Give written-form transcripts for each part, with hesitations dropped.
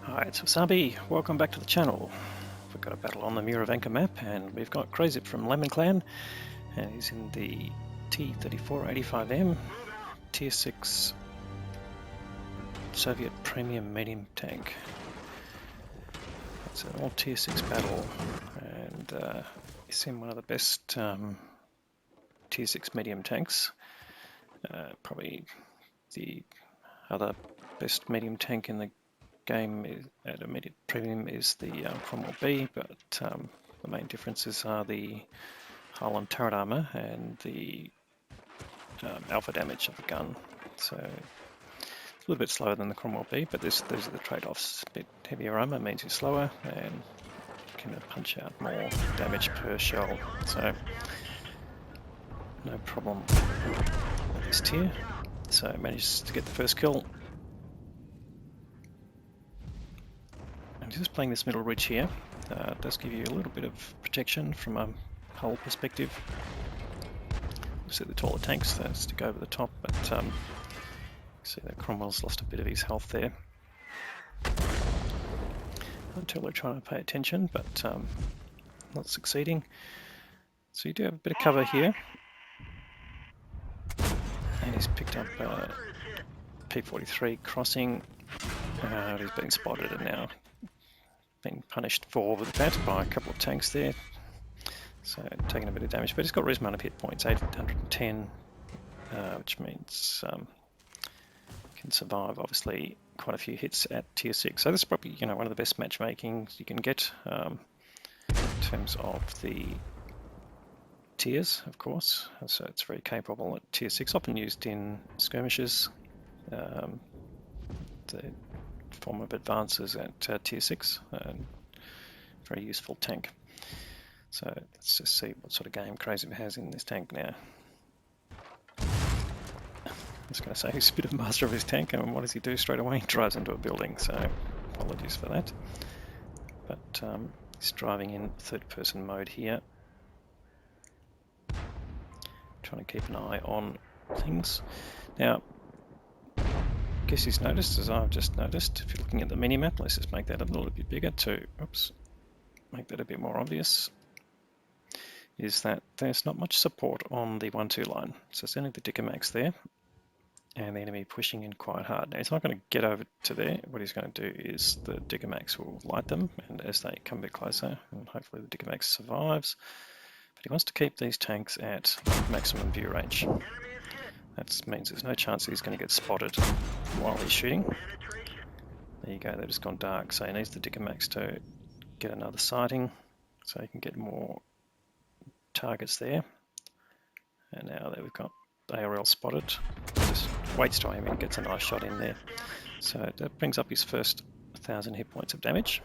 Hi, it's Wasabi. Welcome back to the channel. We've got a battle on the Muravanka map, and we've got Crazip from Lemon Clan, and he's in the T-34-85M Tier 6 Soviet Premium Medium Tank. It's an all Tier 6 battle, and he's in one of the best Tier 6 medium tanks. Probably the other best medium tank in the game at immediate premium is the Cromwell B, but the main differences are the hull and turret armour and the alpha damage of the gun. So it's a little bit slower than the Cromwell B, but those are the trade-offs. A bit heavier armour means you're slower and can punch out more damage per shell. So no problem with this tier. So managed to get the first kill. I'm just playing this middle ridge here. It does give you a little bit of protection from a hull perspective. Obviously the taller tanks stick over the top, but you see that Cromwell's lost a bit of his health there. Until we're trying to pay attention, but not succeeding. So you do have a bit of cover here. And he's picked up P-43 crossing. He's been spotted and now been punished for that by a couple of tanks there. So taking a bit of damage, but he's got a reasonable amount of hit points, 810, which means can survive obviously quite a few hits at tier 6. So this is probably one of the best matchmakings you can get in terms of the tiers, of course. So it's very capable at tier 6, often used in skirmishes. The form of advances at tier 6, and very useful tank. So let's just see what sort of game Crazip has in this tank now. I was going to say he's a bit of a master of his tank, and what does he do straight away? He drives into a building, so apologies for that. But he's driving in third-person mode here. Trying to keep an eye on things. Now, I guess he's noticed, as I've just noticed, if you're looking at the mini-map, let's just make that a little bit bigger to, make that a bit more obvious, is that there's not much support on the 1-2 line. So it's only the Dickermax there, and the enemy pushing in quite hard. Now he's not going to get over to there. What he's going to do is the Dickermax will light them, and as they come a bit closer, and hopefully the Dickermax survives, but he wants to keep these tanks at maximum view range. That means there's no chance he's going to get spotted while he's shooting. There you go, they've just gone dark, so he needs the Dickermax to get another sighting so he can get more targets there. And now there we've got ARL spotted. Just waits to aim and gets a nice shot in there. So that brings up his first 1,000 hit points of damage.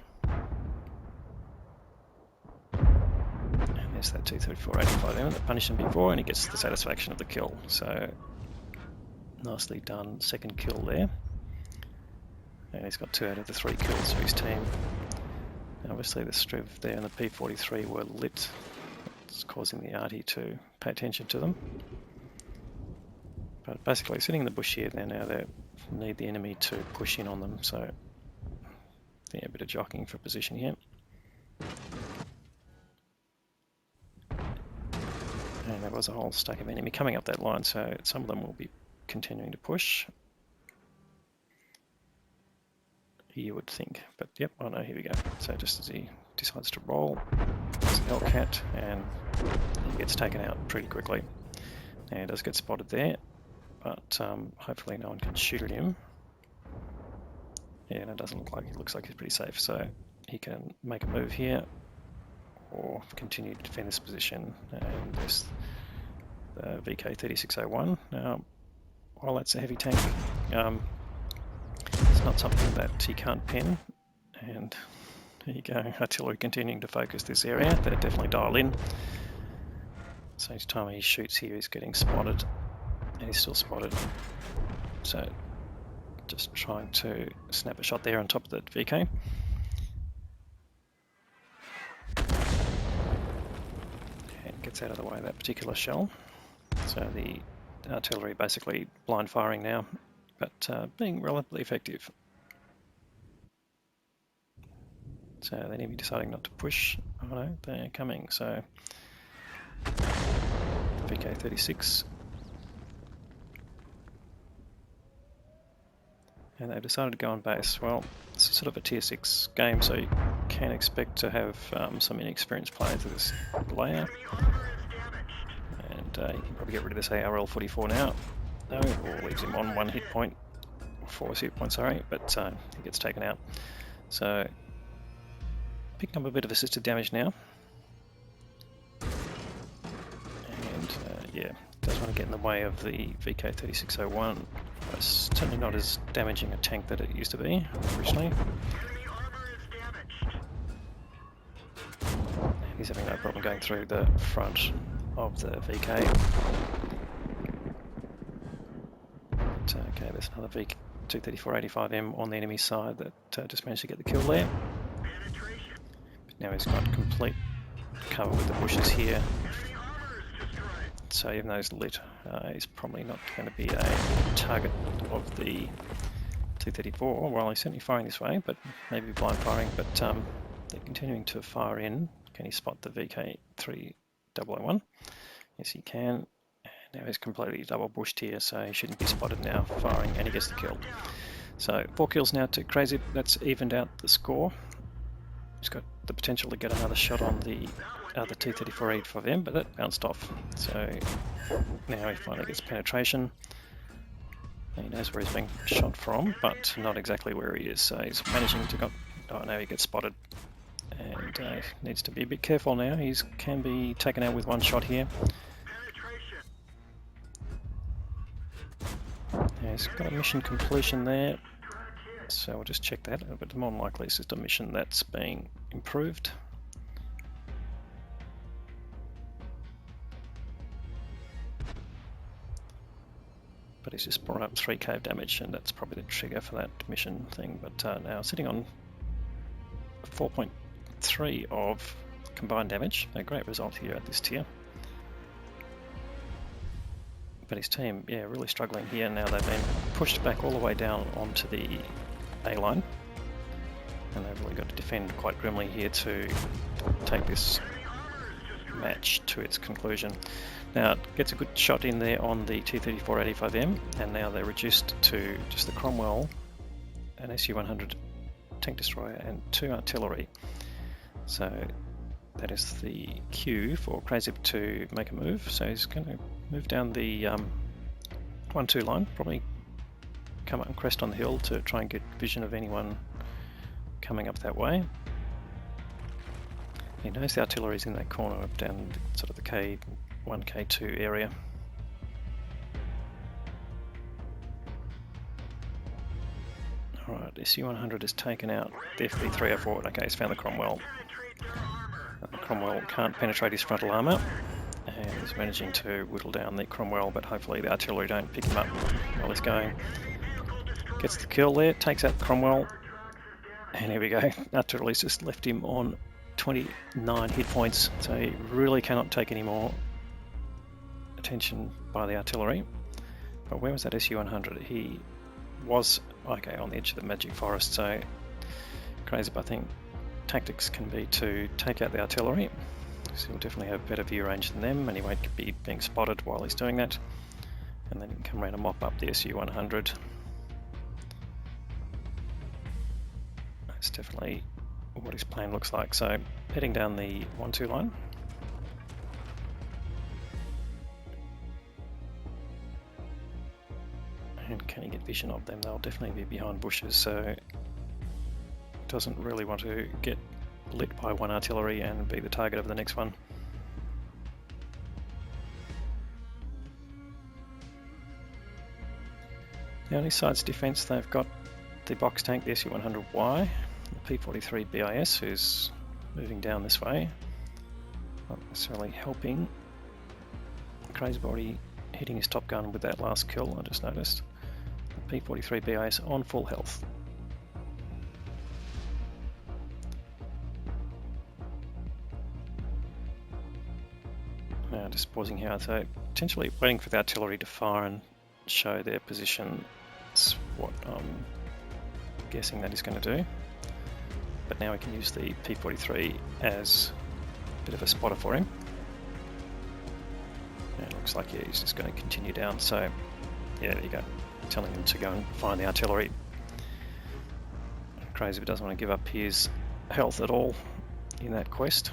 And there's that T-34-85M that punished him before, and he gets the satisfaction of the kill. So nicely done, second kill there. And he's got 2 out of the 3 kills for his team. Now obviously the Striv there and the P-43 were lit. It's causing the arty to pay attention to them. But basically sitting in the bush here, now they need the enemy to push in on them, so yeah, a bit of jockeying for position here. And there was a whole stack of enemy coming up that line, so some of them will be continuing to push, you would think. But yep, oh no, here we go. So just as he decides to roll, there's an Hellcat, and he gets taken out pretty quickly. Now he does get spotted there, but hopefully no one can shoot at him. Yeah, and it doesn't look like, it looks like he's pretty safe, so he can make a move here or continue to defend this position. And there's the VK-3601. Now, while that's a heavy tank, it's not something that he can't pin. And there you go, artillery continuing to focus this area. They're definitely dialed in. So each time he shoots here, he's getting spotted, and he's still spotted. So just trying to snap a shot there on top of the VK. And gets out of the way of that particular shell. So the artillery basically blind firing now, but being relatively effective. So the enemy deciding not to push. Oh no, they're coming. So VK-36. And they've decided to go on base. Well, it's sort of a tier 6 game, so you can expect to have some inexperienced players of this layer. And you can probably get rid of this ARL-44 now. No, or leaves him on 1 hit point, 4 hit points, sorry, but he gets taken out. So, picking up a bit of assisted damage now. And yeah, does want to get in the way of the VK-3601. It's certainly not as damaging a tank that it used to be originally. He's having no problem going through the front of the VK. But, okay, there's another T-34-85M on the enemy side that just managed to get the kill there. But now he's got complete cover with the bushes here. So even though he's lit, he's probably not going to be a target of the T-34. Well, he's certainly firing this way, but maybe blind firing. But they're continuing to fire in. Can he spot the VK-3001? Yes, he can. Now he's completely double bushed here, so he shouldn't be spotted now firing, and he gets the kill. So 4 kills now to Crazy. That's evened out the score. He's got the potential to get another shot on the other T-34-85M, but that bounced off. So now he finally gets penetration. He knows where he's being shot from, but not exactly where he is. So he's managing to go. Oh, now he gets spotted, and needs to be a bit careful now. He can be taken out with 1 shot here. Yeah, he's got a mission completion there, so we'll just check that. But more than likely, it's just a mission that's being improved. But he's just brought up 3k of damage, and that's probably the trigger for that mission thing. But now sitting on 4.3 of combined damage, a great result here at this tier. But his team, yeah, really struggling here. Now they've been pushed back all the way down onto the A line, and they've really got to defend quite grimly here to take this match to its conclusion. Now it gets a good shot in there on the T-34-85M, and now they're reduced to just the Cromwell, an Su-100 tank destroyer, and 2 artillery. So that is the cue for Crazy to make a move. So he's going to move down the 1-2 line, probably come up and crest on the hill to try and get vision of anyone coming up that way. He knows the artillery's in that corner up down sort of the K1, K2 area. Alright, Su-100 is taken out, the FB304, okay, he's found the Cromwell. The Cromwell can't penetrate his frontal armour, and he's managing to whittle down the Cromwell, but hopefully the artillery don't pick him up while he's going. Gets the kill there, takes out the Cromwell, and here we go. Artillery's just left him on 29 hit points, so he really cannot take any more attention by the artillery. But where was that Su-100? He was, okay, on the edge of the Magic Forest, so Crazy, I think tactics can be to take out the artillery, so he'll definitely have better view range than them, and he won't be being spotted while he's doing that, and then he can come around and mop up the Su-100. That's definitely what his plan looks like. So heading down the 1-2 line. And can he get vision of them? They'll definitely be behind bushes, so doesn't really want to get lit by one artillery and be the target of the next one. Now on his side's defence, they've got the box tank, the Su-100Y, the P-43 who's moving down this way, not necessarily helping. Crazy Body hitting his top gun with that last kill, I just noticed. The P-43 on full health. Now just pausing here, so potentially waiting for the artillery to fire and show their position. That's what I'm guessing that he's going to do. but now we can use the P-43 as a bit of a spotter for him. And it looks like, yeah, he's just going to continue down. So, yeah, there you go. Telling him to go and find the artillery. Crazy, but doesn't want to give up his health at all in that quest.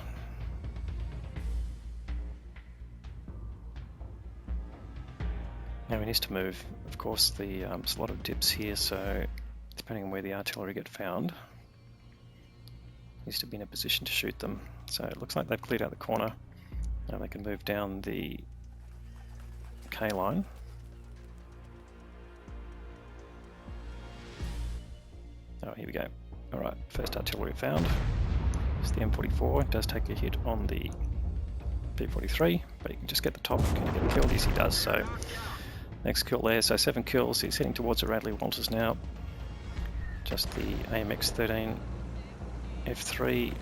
Now he needs to move. Of course, there's a lot of dips here, so depending on where the artillery get found, he needs to be in a position to shoot them. So it looks like they've cleared out the corner. Now they can move down the K line. Oh, here we go. All right, first artillery found. It's the M44. It does take a hit on the P-43, but he can just get the top. Can he get killed? Yes, he does. So next kill there. So 7 kills. He's heading towards the Radley-Walters now. Just the AMX-13 F3.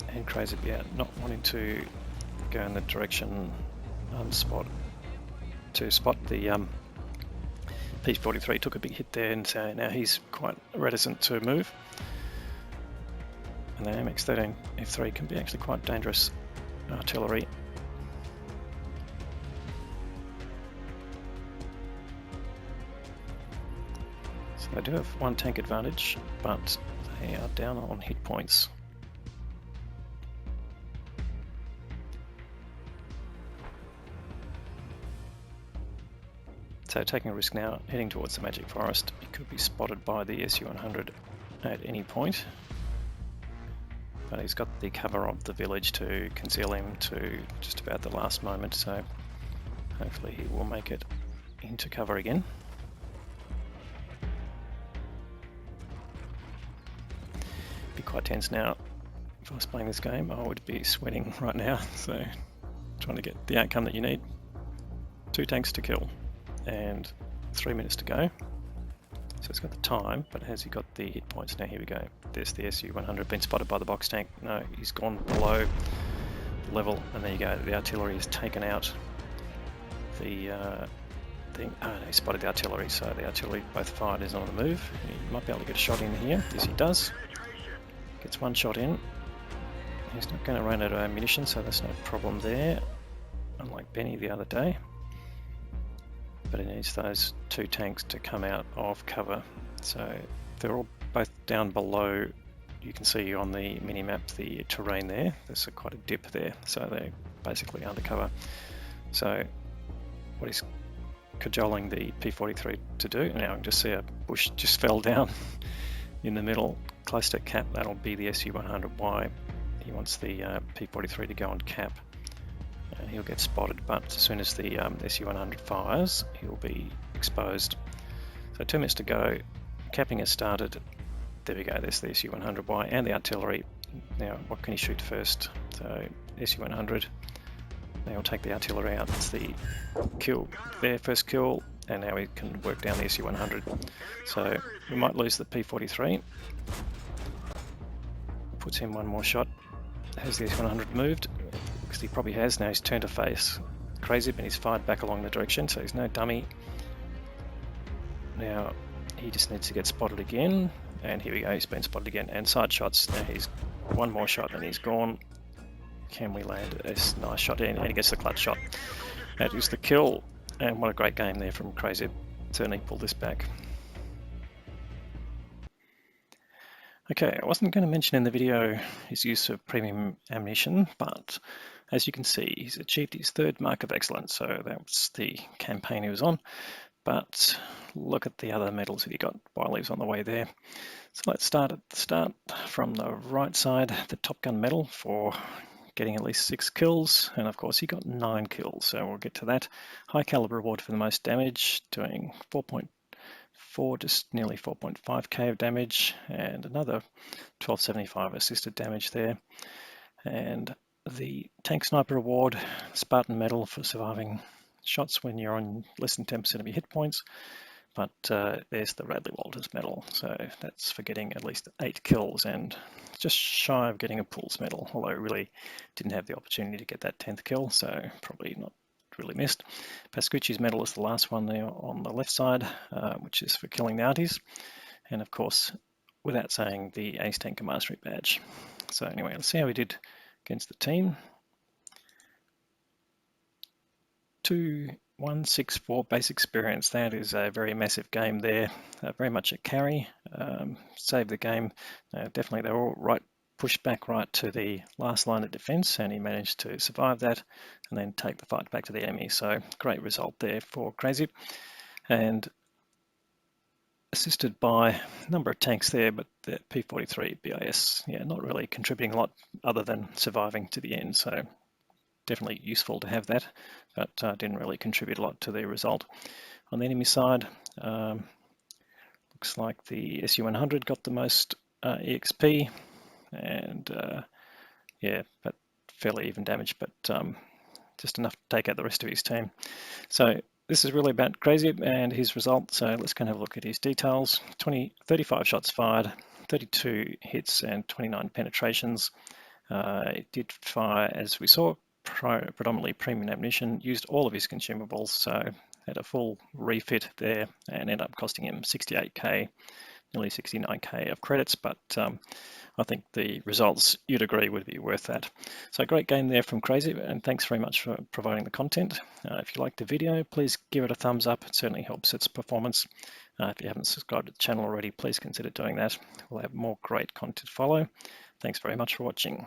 And Crazy about not wanting to go in the direction to spot the P-43. Took a big hit there, and so now he's quite reticent to move. And the AMX-13 F3 can be actually quite dangerous artillery. So they do have one tank advantage, but they are down on hit points. So taking a risk now, heading towards the Magic Forest. He could be spotted by the Su-100 at any point. But he's got the cover of the village to conceal him to just about the last moment, so hopefully he will make it into cover again. Be quite tense now. If I was playing this game, I would be sweating right now, so trying to get the outcome that you need. 2 tanks to kill and 3 minutes to go. So it's got the time, but has he got the hit points? Now here we go. There's the Su-100 been spotted by the box tank. No, he's gone below level, and there you go. The artillery has taken out the thing. Oh no, he spotted the artillery, so the artillery both fired is on the move. He might be able to get a shot in here. Yes, he does. Gets 1 shot in. He's not going to run out of ammunition, so there's no problem there, unlike Benny the other day. But it needs those 2 tanks to come out of cover. So they're all both down below. You can see on the mini-map the terrain there. There's quite a dip there, so they're basically undercover. So what he's cajoling the P-43 to do, now I can just see a bush just fell down in the middle, close to cap. That'll be the Su-100Y. He wants the P-43 to go on cap. He'll get spotted, but as soon as the Su-100 fires, he'll be exposed. So 2 minutes to go. Capping has started. There we go. There's the Su-100Y and the artillery. Now, what can he shoot first? So Su-100. Now he'll take the artillery out. It's the kill there, first kill, and now he can work down the Su-100. So we might lose the P-43. Puts him 1 more shot. Has the Su-100 moved? Because he probably has. Now he's turned to face Crazy, but he's fired back along the direction, so he's no dummy. Now he just needs to get spotted again, and here we go, he's been spotted again, and side shots. Now he's 1 more shot and he's gone. Can we land this nice shot in? And he gets the clutch shot. That is the kill, and what a great game there from Crazy. Certainly pulled this back. Okay, I wasn't going to mention in the video his use of premium ammunition, but as you can see, he's achieved his 3rd mark of excellence, so that's the campaign he was on. But look at the other medals that he got while he was on the way there. So let's start at the start from the right side, the Top Gun medal for getting at least 6 kills, and of course he got 9 kills, so we'll get to that. High caliber reward for the most damage, doing 4.4, just nearly 4.5k of damage, and another 1275 assisted damage there. And the Tank Sniper Award, Spartan Medal for surviving shots when you're on less than 10% of your hit points. But there's the Radley-Walters medal, so that's for getting at least 8 kills and just shy of getting a Pools medal, although really didn't have the opportunity to get that 10th kill, so probably not really missed. Pascucci's medal is the last one there on the left side, which is for killing the Arties. and of course, without saying, the Ace Tanker Mastery badge. So anyway, let's see how we did against the team. 2-1-6-4 base experience. That is a very massive game there. Very much a carry. Saved the game. Definitely they were all right, pushed back right to the last line of defense, and he managed to survive that and then take the fight back to the enemy. So great result there for Crazy. And assisted by a number of tanks there, but the P-43 BIS, yeah, not really contributing a lot other than surviving to the end. So definitely useful to have that, but didn't really contribute a lot to the result. On the enemy side, looks like the SU-100 got the most EXP, and yeah, but fairly even damage, but just enough to take out the rest of his team. So this is really about Crazy and his result. So let's go and have a look at his details. 35 shots fired, 32 hits and 29 penetrations. It did fire, as we saw, predominantly premium ammunition, used all of his consumables, so had a full refit there and ended up costing him 68k, nearly 69k of credits, but I think the results, you'd agree, would be worth that. So great game there from Crazy, and thanks very much for providing the content. If you liked the video, please give it a thumbs up. It certainly helps its performance. If you haven't subscribed to the channel already, please consider doing that. We'll have more great content to follow. Thanks very much for watching.